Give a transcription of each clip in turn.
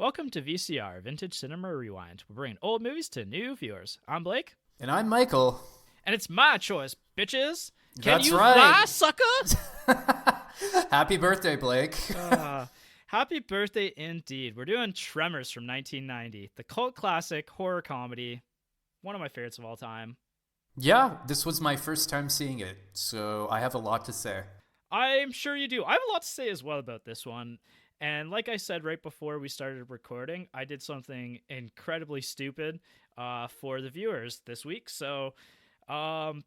Welcome to VCR, Vintage Cinema Rewind. We're bringing old movies to new viewers. I'm Blake. And I'm Michael. And it's my choice, bitches. Can That's you right. fly, sucker? Happy birthday, Blake. Happy birthday indeed. We're doing Tremors from 1990, the cult classic horror comedy, one of my favorites of all time. Yeah, this was my first time seeing it, so I have a lot to say. I'm sure you do. I have a lot to say as well about this one. And like I said right before we started recording, I did something incredibly stupid for the viewers this week. So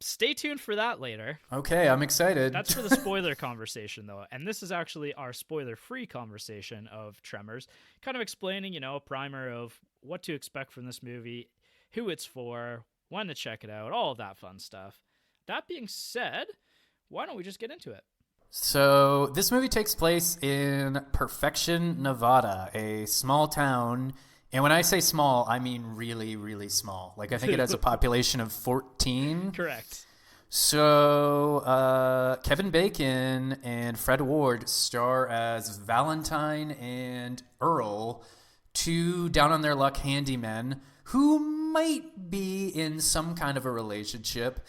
stay tuned for that later. Okay, I'm excited. That's for the spoiler conversation, though. And this is actually our spoiler-free conversation of Tremors, kind of explaining, a primer of what to expect from this movie, who it's for, when to check it out, all of that fun stuff. That being said, why don't we just get into it? So this movie takes place in Perfection, Nevada, a small town. And when I say small, I mean really, really small. Like, I think it has a population of 14. Correct. So Kevin Bacon and Fred Ward star as Valentine and Earl, two down-on-their-luck handymen who might be in some kind of a relationship.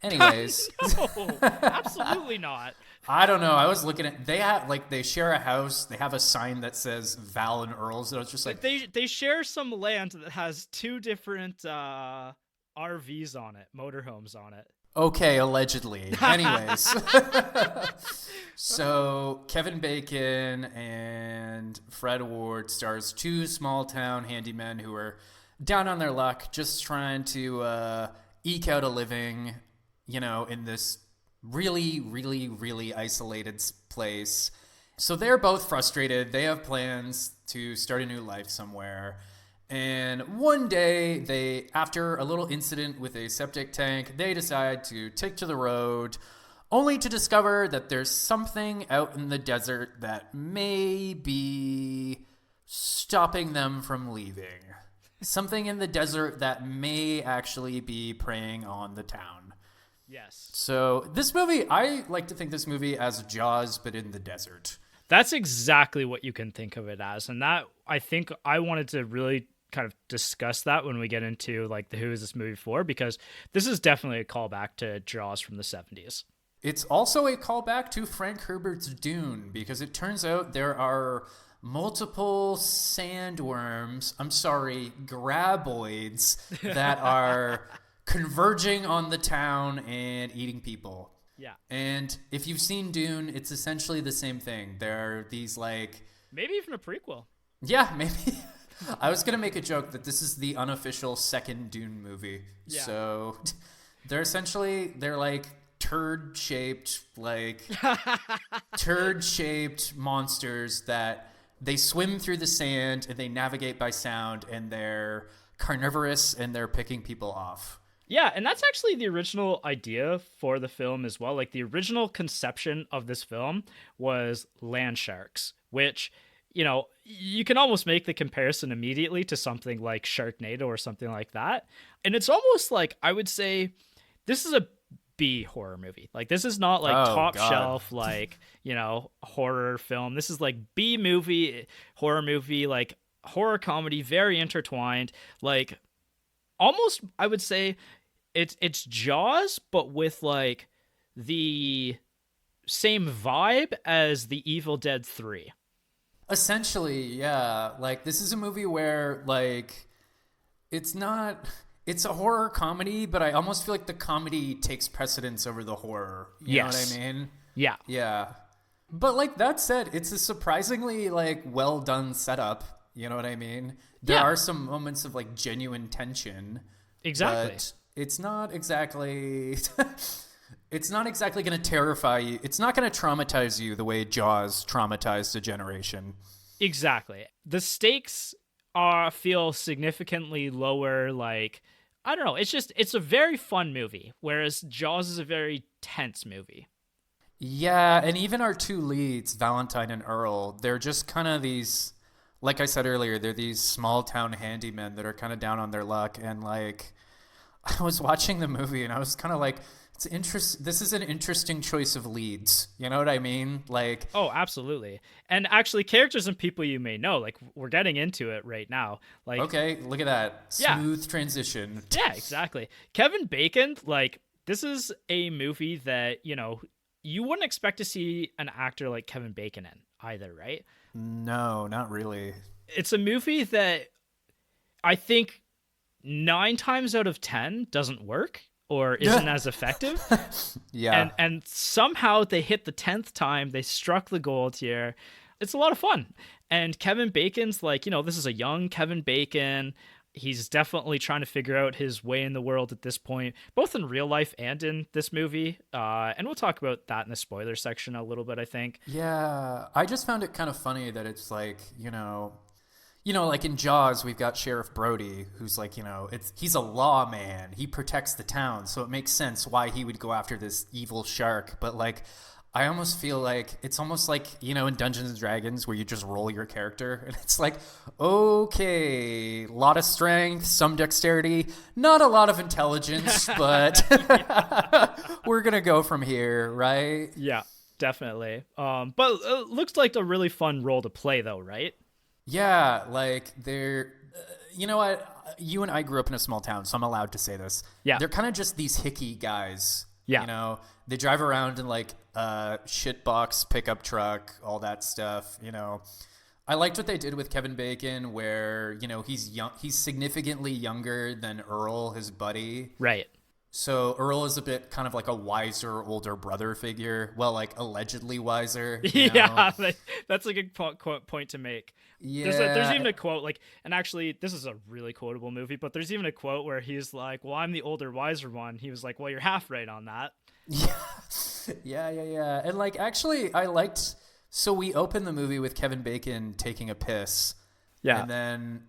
Anyways. No, absolutely not. I don't know. I was looking at, they share a house. They have a sign that says Val and Earl's. And I was just like, they share some land that has two different RVs on it, motorhomes on it. Okay, allegedly. Anyways. So Kevin Bacon and Fred Ward stars two small town handymen who are down on their luck, just trying to eke out a living, in this really, really, really isolated place. So they're both frustrated. They have plans to start a new life somewhere. And one day, after a little incident with a septic tank, they decide to take to the road, only to discover that there's something out in the desert that may be stopping them from leaving. Something in the desert that may actually be preying on the town. Yes. So this movie, I like to think this movie as Jaws, but in the desert. That's exactly what you can think of it as. And that, I think I wanted to really kind of discuss that when we get into like the who is this movie for, because this is definitely a callback to Jaws from the 70s. It's also a callback to Frank Herbert's Dune, because it turns out there are multiple graboids that are converging on the town and eating people. Yeah. And if you've seen Dune, it's essentially the same thing. There are these maybe even a prequel. Yeah, maybe. I was going to make a joke that this is the unofficial second Dune movie. Yeah. So they're like turd-shaped monsters that they swim through the sand and they navigate by sound, and they're carnivorous and they're picking people off. Yeah, and that's actually the original idea for the film as well. Like, the original conception of this film was land sharks, which, you can almost make the comparison immediately to something like Sharknado or something like that. And it's almost like, I would say, this is a B horror movie. Like, this is not like top shelf, horror film. This is like B movie, horror movie, like horror comedy, very intertwined. Like, almost, I would say, it's Jaws, but with like the same vibe as the Evil Dead 3. Essentially, yeah. Like, this is a movie where it's a horror comedy, but I almost feel like the comedy takes precedence over the horror. You know what I mean? Yeah. Yeah. But that said, it's a surprisingly well done setup. You know what I mean? There are some moments of genuine tension. Exactly. But it's not exactly it's not exactly going to terrify you. It's not going to traumatize you the way Jaws traumatized a generation. Exactly. The stakes feel significantly lower. I don't know. It's a very fun movie, whereas Jaws is a very tense movie. Yeah, and even our two leads, Valentine and Earl, they're just kind of these, like I said earlier, they're these small town handymen that are kind of down on their luck. And I was watching the movie and I was kind of This is an interesting choice of leads. You know what I mean? Like, Oh, absolutely. And actually, characters and people you may know, like we're getting into it right now. Like, okay, look at that yeah, smooth transition. yeah, exactly. Kevin Bacon, like, this is a movie that, you wouldn't expect to see an actor like Kevin Bacon in either, right? No, not really. It's a movie that I think 9 times out of 10 doesn't work or isn't as effective. Yeah. And somehow they hit the 10th time, they struck the gold here. It's a lot of fun. And Kevin Bacon's like, this is a young Kevin Bacon. He's definitely trying to figure out his way in the world at this point, both in real life and in this movie. And we'll talk about that in the spoiler section a little bit, I think. Yeah, I just found it kind of funny that it's like, like in Jaws, we've got Sheriff Brody, who's like, he's a lawman. He protects the town, so it makes sense why he would go after this evil shark. But like, I almost feel like it's almost like, in Dungeons and Dragons where you just roll your character and it's like, okay, a lot of strength, some dexterity, not a lot of intelligence, but we're going to go from here, right? Yeah, definitely. But it looks like a really fun role to play, though, right? Yeah, like they're, you know what? You and I grew up in a small town, so I'm allowed to say this. Yeah. They're kind of just these hickey guys. Yeah. They drive around in like a shitbox pickup truck, all that stuff. I liked what they did with Kevin Bacon, where he's young, he's significantly younger than Earl, his buddy. Right. So Earl is a bit kind of like a wiser older brother figure. Well, like allegedly wiser. Yeah, that's a good point to make. Yeah. There's even a quote, like, and actually, this is a really quotable movie, but there's even a quote where he's like, well, I'm the older, wiser one. He was like, well, you're half right on that. Yeah. And like, actually, I liked, so we open the movie with Kevin Bacon taking a piss. Yeah. And then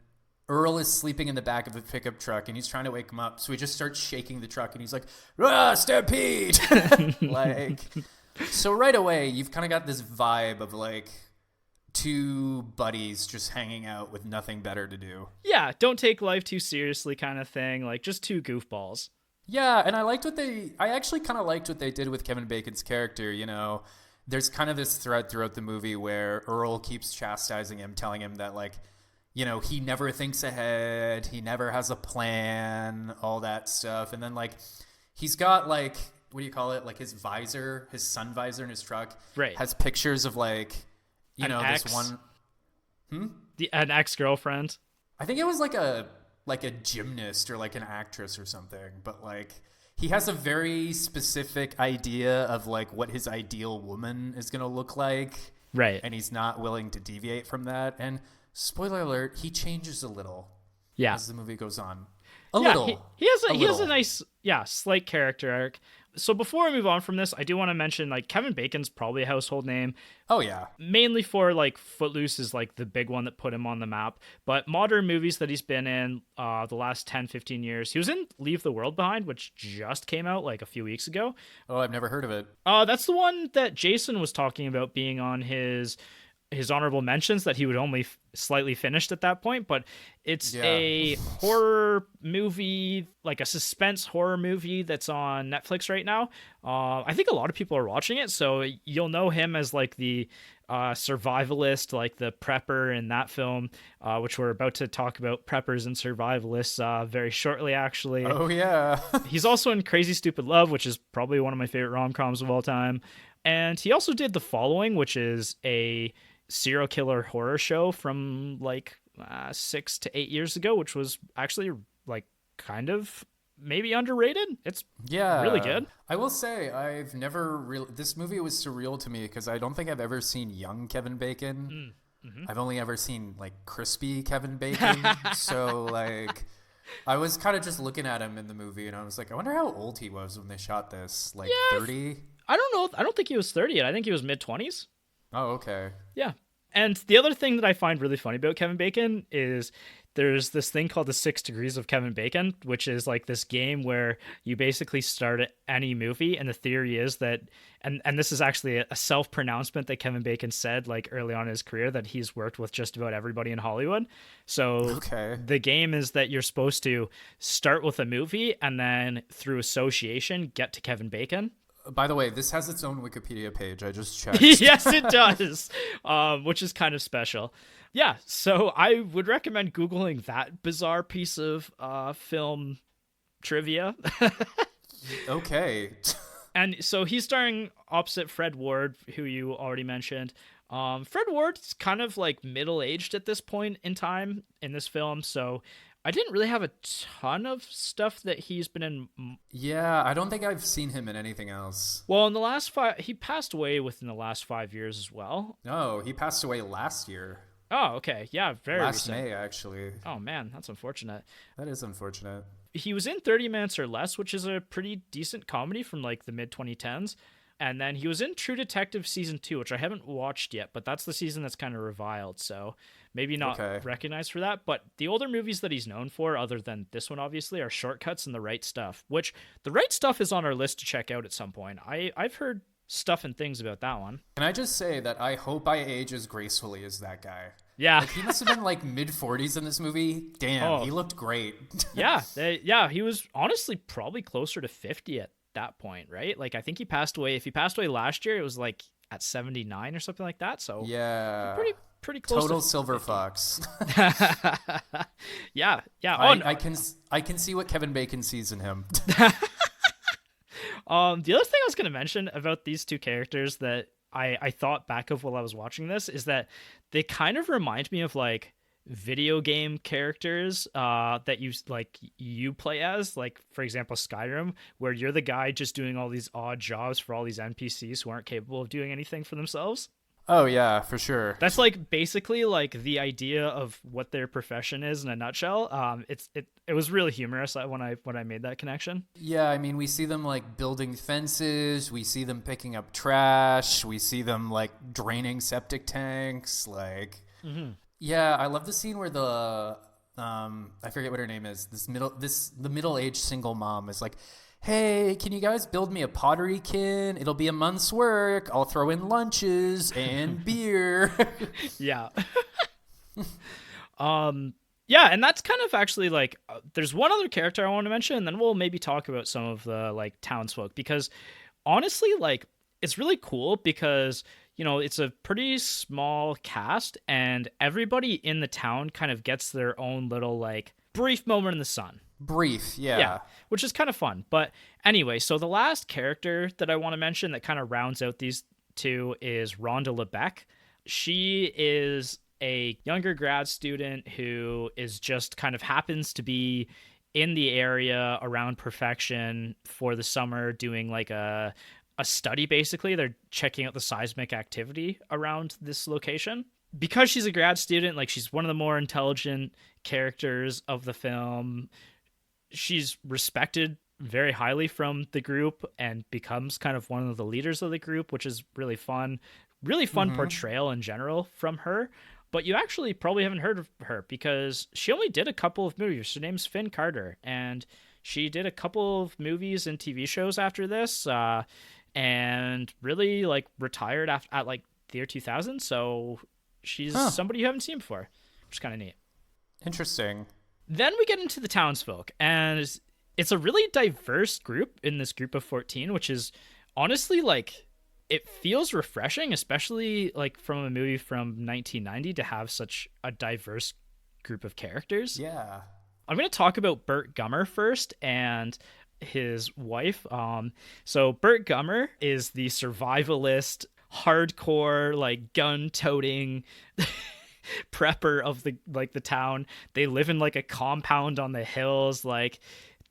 Earl is sleeping in the back of a pickup truck and he's trying to wake him up. So he just starts shaking the truck and he's like, stampede. Like, so right away, you've kind of got this vibe of like two buddies just hanging out with nothing better to do. Yeah, don't take life too seriously kind of thing. Like, just two goofballs. Yeah, and I actually kind of liked what they did with Kevin Bacon's character. There's kind of this thread throughout the movie where Earl keeps chastising him, telling him that like, he never thinks ahead, he never has a plan, all that stuff. And then like, he's got like, what do you call it? Like his visor, his sun visor in his truck, right, has pictures of like, this one. An ex-girlfriend. I think it was like a gymnast or like an actress or something, but like he has a very specific idea of like what his ideal woman is going to look like. Right. And he's not willing to deviate from that. And spoiler alert, he changes a little. Yeah. As the movie goes on. A little. He has a nice, slight character arc. So before I move on from this, I do want to mention like Kevin Bacon's probably a household name. Oh yeah. Mainly for like Footloose is like the big one that put him on the map. But modern movies that he's been in the last 10, 15 years. He was in Leave the World Behind, which just came out like a few weeks ago. Oh, I've never heard of it. That's the one that Jason was talking about being on his honorable mentions, that he would only slightly finished at that point, but it's a horror movie, like a suspense horror movie that's on Netflix right now. I think a lot of people are watching it, so you'll know him as like the survivalist, like the prepper in that film, which we're about to talk about preppers and survivalists very shortly, actually. Oh yeah. He's also in Crazy Stupid Love, which is probably one of my favorite rom-coms of all time. And he also did The Following, which is a serial killer horror show from like 6 to 8 years ago, which was actually like kind of maybe underrated. It's really good. I will say I've never this movie was surreal to me because I don't think I've ever seen young Kevin Bacon. Mm-hmm. I've only ever seen like crispy Kevin Bacon. So like I was kind of just looking at him in the movie and I was like, I wonder how old he was when they shot this. Like 30? I don't know. I don't think he was 30 yet. I think he was mid-20s. Oh, okay. Yeah. And the other thing that I find really funny about Kevin Bacon is there's this thing called the 6 degrees of Kevin Bacon, which is like this game where you basically start at any movie. And the theory is that, and this is actually a self-pronouncement that Kevin Bacon said like early on in his career, that he's worked with just about everybody in Hollywood. So Okay. the game is that you're supposed to start with a movie and then through association get to Kevin Bacon. By the way, this has its own Wikipedia page. I just checked. Yes, it does, which is kind of special. Yeah, so I would recommend Googling that bizarre piece of film trivia. Okay. And so he's starring opposite Fred Ward, who you already mentioned. Fred Ward's kind of like middle-aged at this point in time in this film, so I didn't really have a ton of stuff that he's been in. Yeah, I don't think I've seen him in anything else. Well, in the last he passed away within the last 5 years as well. No, he passed away last year. Oh, okay. Yeah, very Last recent. May, actually. Oh, man, that's unfortunate. That is unfortunate. He was in 30 Minutes or Less, which is a pretty decent comedy from like the mid-2010s. And then he was in True Detective Season 2, which I haven't watched yet, but that's the season that's kind of reviled, so maybe not recognized for that. But the older movies that he's known for, other than this one, obviously, are Shortcuts and The Right Stuff, which The Right Stuff is on our list to check out at some point. I've heard stuff and things about that one. Can I just say that I hope I age as gracefully as that guy? Yeah. Like, he must have been like mid-40s in this movie. Damn, he looked great. Yeah, he was honestly probably closer to 50 at that point, right? Like, I think he passed away. If he passed away last year, it was like at 79 or something like that. So yeah, pretty close. Total to silver fox. Yeah. I can see what Kevin Bacon sees in him. The other thing I was going to mention about these two characters that I thought back of while I was watching this is that they kind of remind me of like video game characters that you play as, like for example Skyrim, where you're the guy just doing all these odd jobs for all these NPCs who aren't capable of doing anything for themselves. Oh yeah, for sure. That's like basically like the idea of what their profession is in a nutshell. It was really humorous when I made that connection. Yeah, I mean, we see them like building fences, we see them picking up trash, we see them like draining septic tanks, like Yeah, I love the scene where the I forget what her name is. The middle-aged single mom is like, "Hey, can you guys build me a pottery kin? It'll be a month's work. I'll throw in lunches and beer." Yeah. Yeah, and that's kind of actually like there's one other character I want to mention, and then we'll maybe talk about some of the like townsfolk, because honestly, like it's really cool because it's a pretty small cast and everybody in the town kind of gets their own little like brief moment in the sun. Brief, yeah, which is kind of fun. But anyway, so the last character that I want to mention that kind of rounds out these two is Rhonda LeBeck. She is a younger grad student who is just kind of happens to be in the area around Perfection for the summer doing like a study. Basically, they're checking out the seismic activity around this location. Because she's a grad student, like she's one of the more intelligent characters of the film. She's respected very highly from the group and becomes kind of one of the leaders of the group, which is really fun. Really fun portrayal in general from her. But you actually probably haven't heard of her because she only did a couple of movies. Her name's Finn Carter, and she did a couple of movies and TV shows after this, and really like retired at like the year 2000. So she's somebody you haven't seen before, which is kind of neat. Interesting. Then we get into the townsfolk, and it's a really diverse group in this group of 14, which is honestly like it feels refreshing, especially like from a movie from 1990 to have such a diverse group of characters. Yeah. I'm going to talk about Burt Gummer first and his wife. So Burt Gummer is the survivalist, hardcore, like gun-toting prepper of the town. They live in like a compound on the hills, like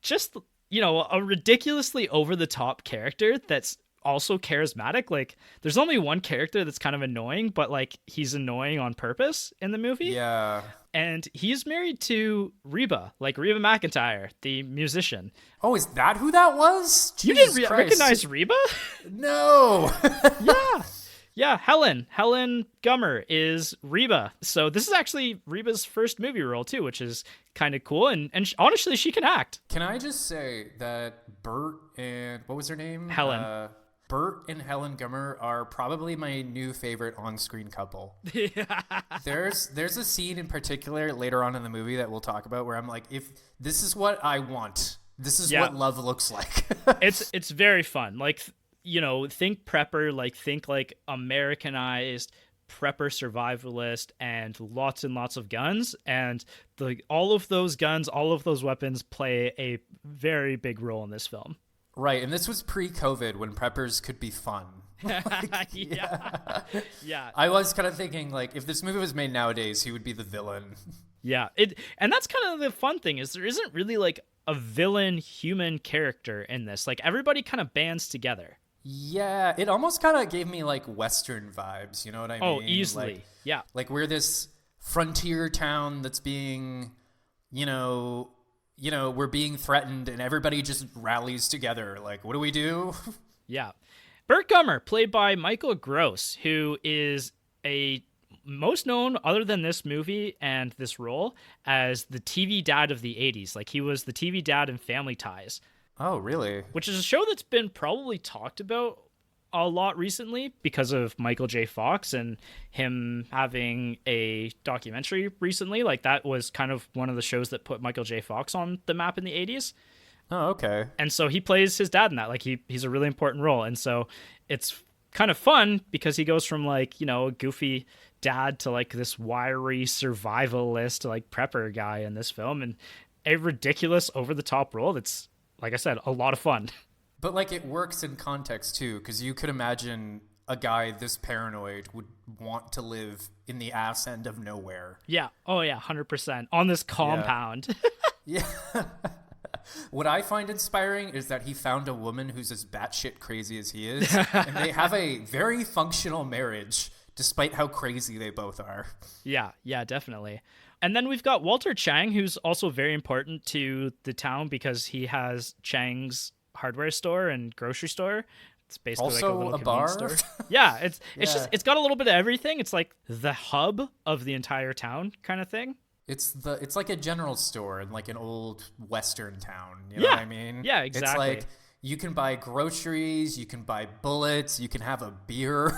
just a ridiculously over-the-top character that's also charismatic. Like there's only one character that's kind of annoying, but like he's annoying on purpose in the movie. Yeah. And he's married to Reba McEntire, the musician. Oh, is that who that was? You didn't recognize Reba? No. Yeah, Helen Gummer is Reba. So this is actually Reba's first movie role too, which is kind of cool. And honestly, she can act. Can I just say that Bert and what was her name? Helen. Bert and Helen Gummer are probably my new favorite on-screen couple. Yeah. There's a scene in particular later on in the movie that we'll talk about where I'm like, if this is what I want, this is what love looks like. It's very fun. Like, you know, think prepper, like think like Americanized prepper survivalist and lots of guns, and all of those guns, all of those weapons play a very big role in this film. Right, and this was pre-COVID when preppers could be fun. Yeah. I was kind of thinking, like, if this movie was made nowadays, he would be the villain. Yeah, and that's kind of the fun thing is there isn't really like a villain human character in this. Like everybody kind of bands together. Yeah, it almost kind of gave me like Western vibes. You know what I mean? Oh, easily. Like, yeah. Like we're this frontier town that's being, we're being threatened and everybody just rallies together. Like, what do we do? Yeah. Burt Gummer, played by Michael Gross, who is most known, other than this movie and this role, as the TV dad of the 80s. Like, he was the TV dad in Family Ties. Oh, really? Which is a show that's been probably talked about a lot recently because of Michael J. Fox and him having a documentary recently. Like, that was kind of one of the shows that put Michael J. Fox on the map in the 80s. Oh, okay. And so he plays his dad in that. Like, he's a really important role. And so it's kind of fun because he goes from, like, you know, a goofy dad to, like, this wiry survivalist, like, prepper guy in this film. And a ridiculous, over-the-top role that's, like I said, a lot of fun. But, like, it works in context, too, because you could imagine a guy this paranoid would want to live in the ass end of nowhere. Yeah. Oh, yeah, 100%. On this compound. Yeah. What I find inspiring is that he found a woman who's as batshit crazy as he is, and they have a very functional marriage, despite how crazy they both are. Yeah, definitely. And then we've got Walter Chang, who's also very important to the town because he has Chang's hardware store and grocery store. It's basically also like a little bar. Store. Yeah, it's got a little bit of everything. It's like the hub of the entire town kind of thing. It's like a general store in like an old Western town. You know what I mean? Yeah, exactly. It's like you can buy groceries, you can buy bullets, you can have a beer,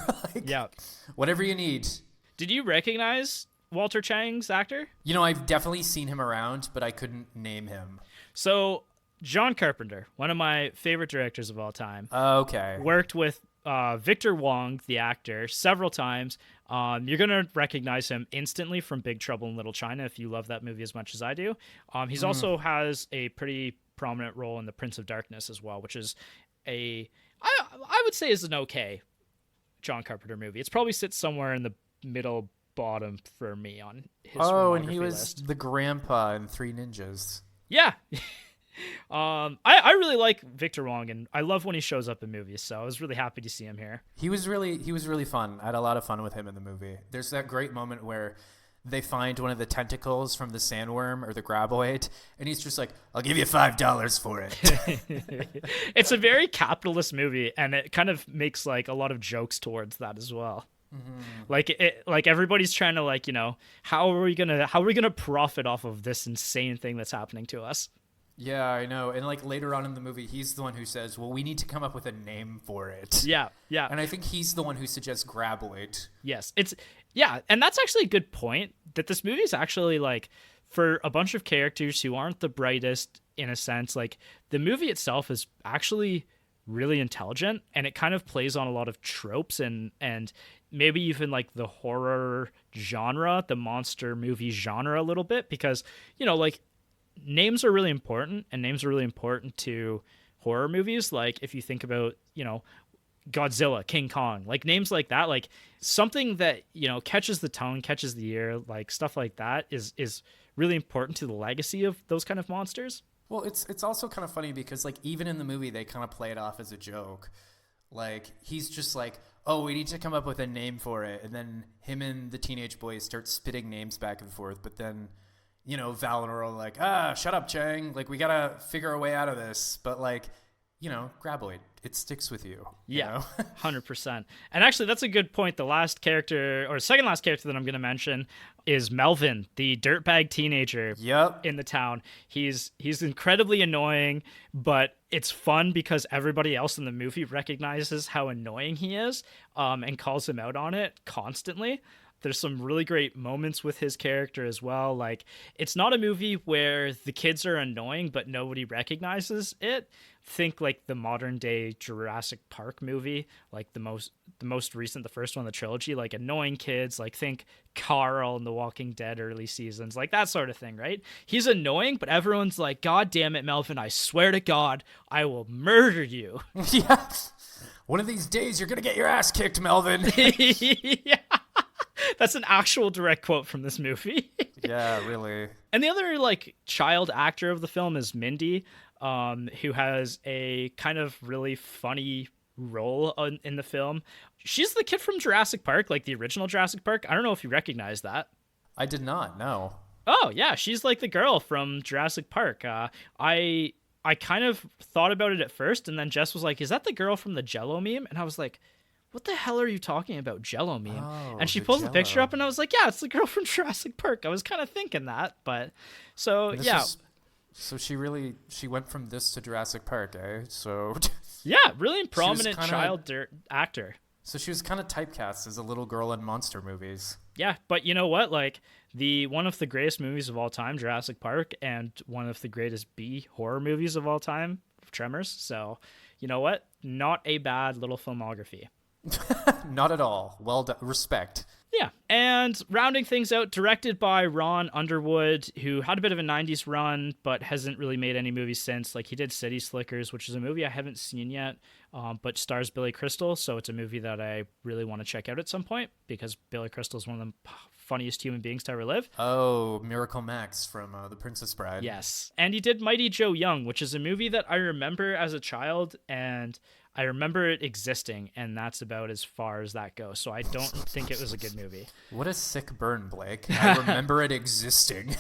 whatever you need. Did you recognize Walter Chang's actor? You know, I've definitely seen him around, but I couldn't name him. So John Carpenter, one of my favorite directors of all time. Okay. Worked with Victor Wong, the actor, several times. You're going to recognize him instantly from Big Trouble in Little China if you love that movie as much as I do. He's also has a pretty prominent role in The Prince of Darkness as well, which is I would say is an okay John Carpenter movie. It's probably sits somewhere in the middle bottom for me on his and he was list. the grandpa in Three Ninjas. Yeah. I really like Victor Wong, and I love when he shows up in movies, so I was really happy to see him here. He was really fun. I had a lot of fun with him in the movie. There's that great moment where they find one of the tentacles from the sandworm or the graboid, and he's just like, I'll give you $5 for it. It's a very capitalist movie, and it kind of makes like a lot of jokes towards that as well. Mm-hmm. Like everybody's trying to, like, you know, how are we gonna profit off of this insane thing that's happening to us? Yeah, I know. And like later on in the movie, he's the one who says, well, we need to come up with a name for it. Yeah. And I think he's the one who suggests Graboid. Yes. And that's actually a good point, that this movie is actually, like, for a bunch of characters who aren't the brightest in a sense, like, the movie itself is actually really intelligent, and it kind of plays on a lot of tropes and maybe even like the horror genre, the monster movie genre a little bit, because, you know, like, names are really important, and names are really important to horror movies. Like, if you think about, you know, Godzilla, King Kong, like names like that, like something that, you know, catches the tone, catches the ear, like stuff like that is really important to the legacy of those kind of monsters. Well, it's also kind of funny because, like, even in the movie, they kind of play it off as a joke. Like, he's just like, oh, we need to come up with a name for it. And then him and the teenage boys start spitting names back and forth. But then, you know, Val and Earl are like, shut up, Chang. Like, we got to figure a way out of this. But, like, Graboid. It sticks with you. Yeah, 100%. And actually, that's a good point. The last character, or second last character that I'm going to mention, is Melvin, the dirtbag teenager Yep. in the town. He's incredibly annoying, but it's fun because everybody else in the movie recognizes how annoying he is, and calls him out on it constantly. There's some really great moments with his character as well. Like, it's not a movie where the kids are annoying, but nobody recognizes it. Think like the modern day Jurassic Park movie, like the most recent, the first one in the trilogy, like annoying kids, like think Carl in the Walking Dead early seasons, like that sort of thing, right? He's annoying, but everyone's like, God damn it, Melvin, I swear to God, I will murder you. Yeah. One of these days, you're going to get your ass kicked, Melvin. Yeah. That's an actual direct quote from this movie. Yeah, really. And the other like child actor of the film is Mindy, who has a kind of really funny role in the film. She's the kid from Jurassic Park, like the original Jurassic Park. I don't know if you recognize that. I did not, no. Oh yeah, she's like the girl from Jurassic Park. I kind of thought about it at first, and then Jess was like, "Is that the girl from the Jello meme?" And I was like, what the hell are you talking about, Jello meme? Oh, and she the pulls the Jell-O. picture up, and I was like, yeah, it's the girl from Jurassic Park. I was kind of thinking that, but so This yeah. is- so she went from this to Jurassic Park, eh? So Yeah, really prominent kinda- child actor. so she was kind of typecast as a little girl in monster movies. Yeah, but you know what? Like one of the greatest movies of all time, Jurassic Park, and one of the greatest B horror movies of all time, Tremors. So, you know what? Not a bad little filmography. Not at all. Well done. Respect. Yeah, and rounding things out, directed by Ron Underwood, who had a bit of a 90s run, but hasn't really made any movies since. Like, he did City Slickers, which is a movie I haven't seen yet, but stars Billy Crystal, so it's a movie that I really want to check out at some point, because Billy Crystal is one of the funniest human beings to ever live. Oh, Miracle Max from The Princess Bride. Yes, and he did Mighty Joe Young, which is a movie that I remember as a child, and I remember it existing, and that's about as far as that goes. So I don't think it was a good movie. What a sick burn, Blake. I remember it existing.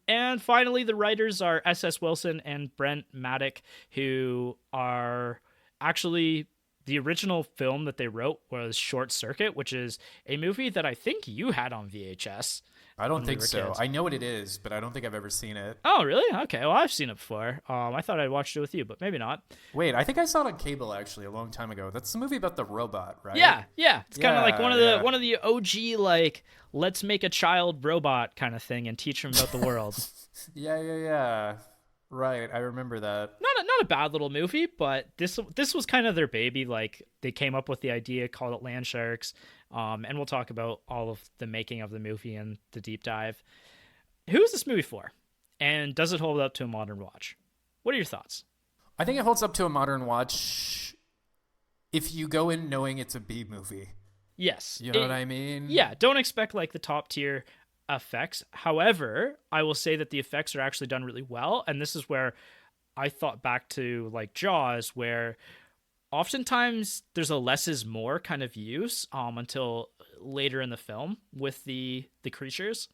And finally, the writers are S.S. Wilson and Brent Maddock, who are actually the original film that they wrote was Short Circuit, which is a movie that I think you had on VHS. I don't when we think were so. kids. I know what it is, but I don't think I've ever seen it. Oh, really? Okay. Well, I've seen it before. I thought I'd watched it with you, but maybe not. Wait, I think I saw it on cable actually a long time ago. That's the movie about the robot, right? Yeah. It's kind of like Yeah. one of the OG like let's make a child robot kind of thing and teach him about the world. Yeah. Right, I remember that. Not a bad little movie, but this was kind of their baby. Like they came up with the idea, called it Land Sharks, and we'll talk about all of the making of the movie and the deep dive. Who is this movie for, and does it hold up to a modern watch? What are your thoughts? I think it holds up to a modern watch if you go in knowing it's a B movie. Yes, You know what I mean? Yeah, don't expect like the top tier effects. However, I will say that the effects are actually done really well, and this is where I thought back to like Jaws, where oftentimes there's a less is more kind of use until later in the film with the creatures.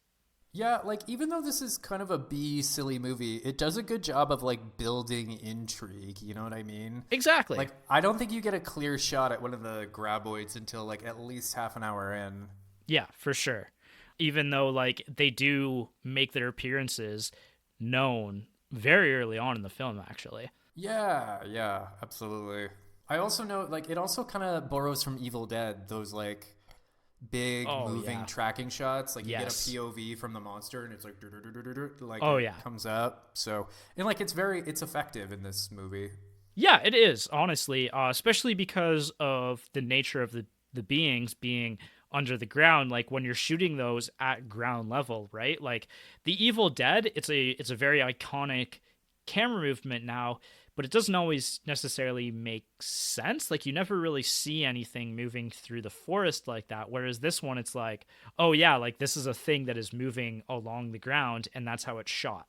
Yeah, like even though this is kind of a B silly movie, it does a good job of like building intrigue, you know what I mean? Exactly. Like I don't think you get a clear shot at one of the Graboids until like at least half an hour in. Yeah, for sure. Even though like they do make their appearances known very early on in the film, actually. Yeah, absolutely. I also know like it also kind of borrows from Evil Dead, those like big moving tracking shots. Like you get a POV from the monster and it's like like it comes up. So and like it's effective in this movie. Yeah, it is, honestly, especially because of the nature of the beings being under the ground. Like when you're shooting those at ground level, right? Like the Evil Dead, it's a very iconic camera movement now, but it doesn't always necessarily make sense. Like you never really see anything moving through the forest like that. Whereas this one, it's like, oh yeah, like this is a thing that is moving along the ground, and that's how it's shot.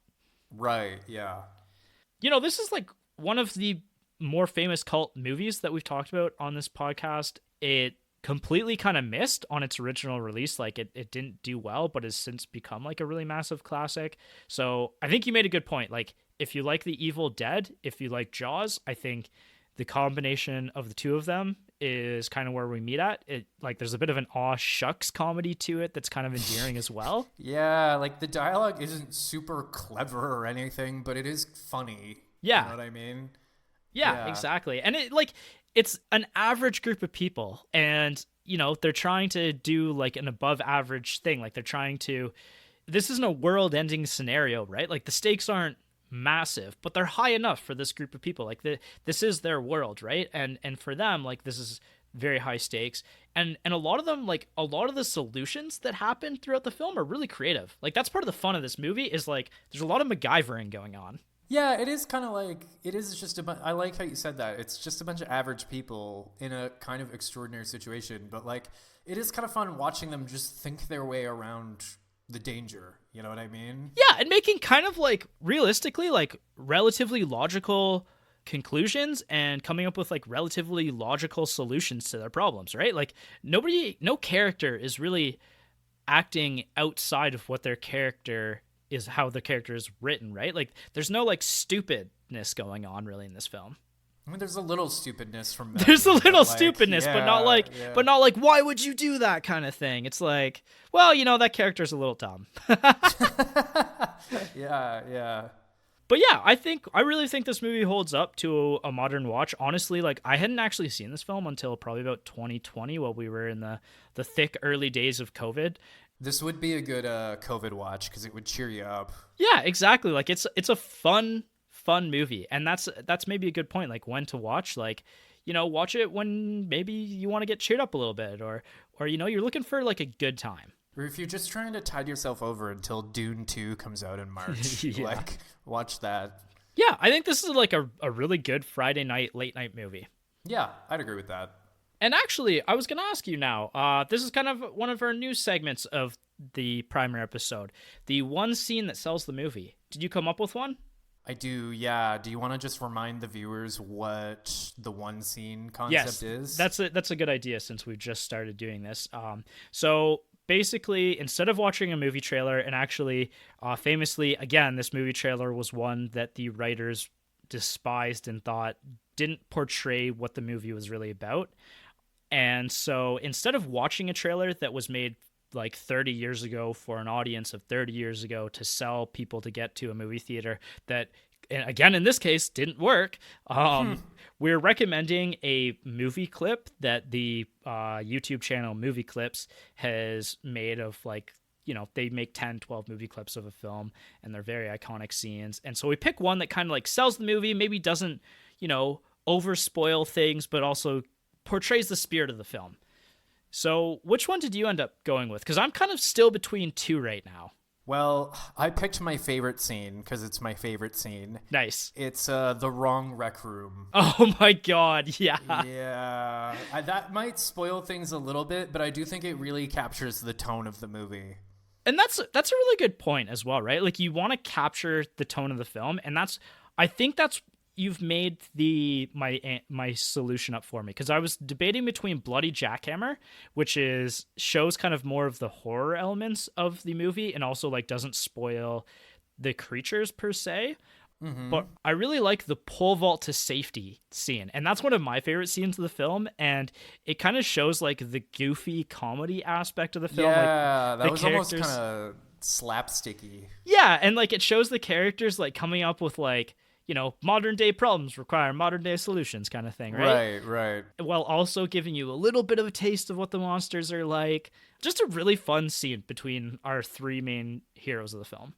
Right, yeah. You know, this is like one of the more famous cult movies that we've talked about on this podcast. It completely kind of missed on its original release. Like it didn't do well, but has since become like a really massive classic. So I think you made a good point. Like if you like The Evil Dead, if you like Jaws, I think the combination of the two of them is kind of where we meet at. It like there's a bit of an aw shucks comedy to it that's kind of endearing as well. Yeah, like the dialogue isn't super clever or anything, but it is funny. Yeah. You know what I mean? Yeah, Yeah. exactly. And it's an average group of people, and they're trying to do like an above average thing. Like they're trying to this isn't a world-ending scenario, right? Like the stakes aren't massive, but they're high enough for this group of people. Like this is their world, right? And for them, like this is very high stakes. And a lot of them, like a lot of the solutions that happen throughout the film are really creative. Like that's part of the fun of this movie is like there's a lot of MacGyvering going on. Yeah, it is kind of like it is just a bunch. I like how you said that. It's just a bunch of average people in a kind of extraordinary situation, but like it is kind of fun watching them just think their way around the danger. You know what I mean? Yeah, and making kind of like realistically like relatively logical conclusions and coming up with like relatively logical solutions to their problems, right? Like no character is really acting outside of what their character is, how the character is written, right? Like there's no like stupidness going on really in this film. I mean, there's a little stupidness from There's a Maggie, little but like, stupidness, yeah, but not like why would you do that kind of thing. It's like, well, that character's a little dumb. yeah, yeah. But yeah, I really think this movie holds up to a modern watch. Honestly, like I hadn't actually seen this film until probably about 2020 while we were in the thick early days of COVID. This would be a good COVID watch because it would cheer you up. Yeah, exactly. Like it's a fun movie, and that's maybe a good point. Like when to watch, like watch it when maybe you want to get cheered up a little bit, or you're looking for like a good time. Or if you're just trying to tide yourself over until Dune 2 comes out in March, Yeah. like watch that. Yeah, I think this is like a really good Friday night, late night movie. Yeah, I'd agree with that. And actually, I was going to ask you now. This is kind of one of our new segments of the primary episode. The one scene that sells the movie. Did you come up with one? I do, yeah. Do you want to just remind the viewers what the one scene Yes, concept is? that's a good idea since we've just started doing this. So basically, instead of watching a movie trailer, and actually, famously, again, this movie trailer was one that the writers despised and thought didn't portray what the movie was really about. And so instead of watching a trailer that was made like 30 years ago for an audience of 30 years ago to sell people to get to a movie theater that, again, in this case, didn't work, we're recommending a movie clip that the YouTube channel Movie Clips has made of like, they make 10, 12 movie clips of a film, and they're very iconic scenes. And so we pick one that kind of like sells the movie, maybe doesn't, over spoil things, but also portrays the spirit of the film. So which one did you end up going with? Because I'm kind of still between two right now. Well, I picked my favorite scene because it's my favorite scene. Nice. It's the wrong rec room. Oh my god, yeah. Yeah. That might spoil things a little bit, but I do think it really captures the tone of the movie. And that's a really good point as well, right? Like you want to capture the tone of the film, and I think that's you've made my solution up for me, because I was debating between Bloody Jackhammer, which shows kind of more of the horror elements of the movie and also like doesn't spoil the creatures per se. Mm-hmm. But I really like the pole vault to safety scene, and that's one of my favorite scenes of the film, and it kind of shows like the goofy comedy aspect of the film. Yeah, like, that was almost kind of slapsticky. Yeah, and like it shows the characters like coming up with like, modern day problems require modern day solutions kind of thing, right? Right. While also giving you a little bit of a taste of what the monsters are like. Just a really fun scene between our three main heroes of the film.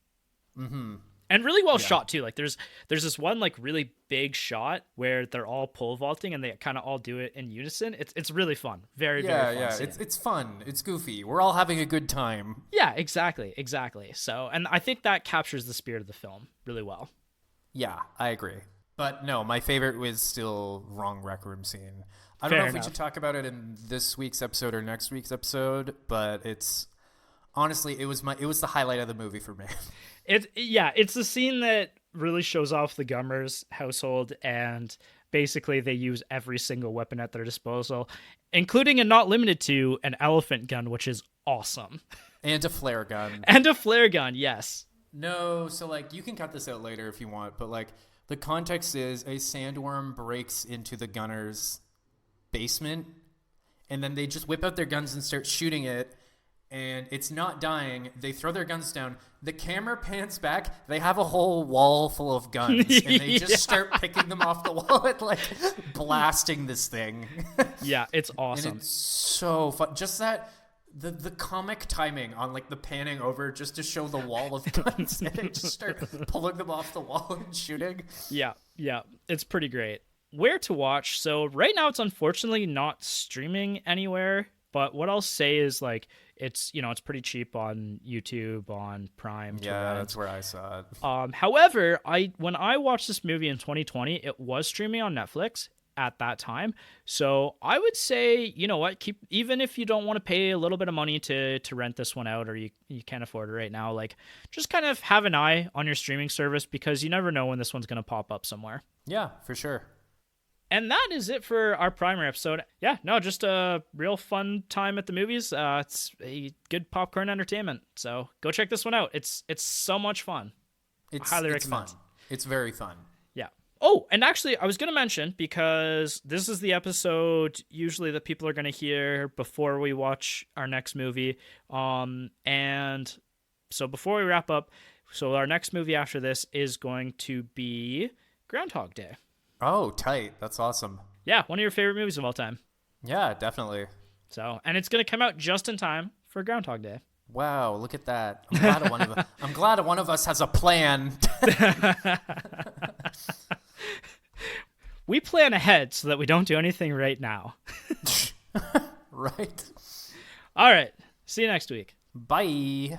Mm-hmm. And really well shot too. Like there's this one like really big shot where they're all pole vaulting and they kind of all do it in unison. It's really fun. Very fun. Yeah. It's fun. It's goofy. We're all having a good time. Yeah, exactly. So, and I think that captures the spirit of the film really well. Yeah, I agree. But no, my favorite was still wrong rec room scene. I don't know if we should talk about it in this week's episode or next week's episode, but it's honestly it was the highlight of the movie for me. It's the scene that really shows off the Gummers household and basically they use every single weapon at their disposal, including and not limited to an elephant gun, which is awesome. And a flare gun. And a flare gun, yes. No, so like you can cut this out later if you want, but like the context is a sandworm breaks into the gunner's basement, and then they just whip out their guns and start shooting it, and it's not dying. They throw their guns down. The camera pans back. They have a whole wall full of guns, and they just start picking them off the wall and like blasting this thing. Yeah, it's awesome. And it's so fun. Just that the comic timing on like the panning over just to show the wall of guns and they just start pulling them off the wall and shooting. Yeah, it's pretty great. Where to watch? So right now it's unfortunately not streaming anywhere, but what I'll say is like it's pretty cheap on YouTube, on Prime. Yeah, that's where I saw it. However, when I watched this movie in 2020, it was streaming on Netflix at that time. So I would say, you know what, even if you don't want to pay a little bit of money to rent this one out, or you can't afford it right now, like just kind of have an eye on your streaming service, because you never know when this one's going to pop up somewhere. Yeah, for sure. And that is it for our primary episode. Yeah, no, just a real fun time at the movies. It's a good popcorn entertainment. So go check this one out. It's so much fun. I highly recommend. Fun. It's very fun. Yeah. Oh, and actually, I was going to mention, because this is the episode usually that people are going to hear before we watch our next movie. And so before we wrap up, so our next movie after this is going to be Groundhog Day. Oh, tight. That's awesome. Yeah, one of your favorite movies of all time. Yeah, definitely. So, and it's going to come out just in time for Groundhog Day. Wow, look at that. I'm glad one of us has a plan. We plan ahead so that we don't do anything right now. Right. All right. See you next week. Bye.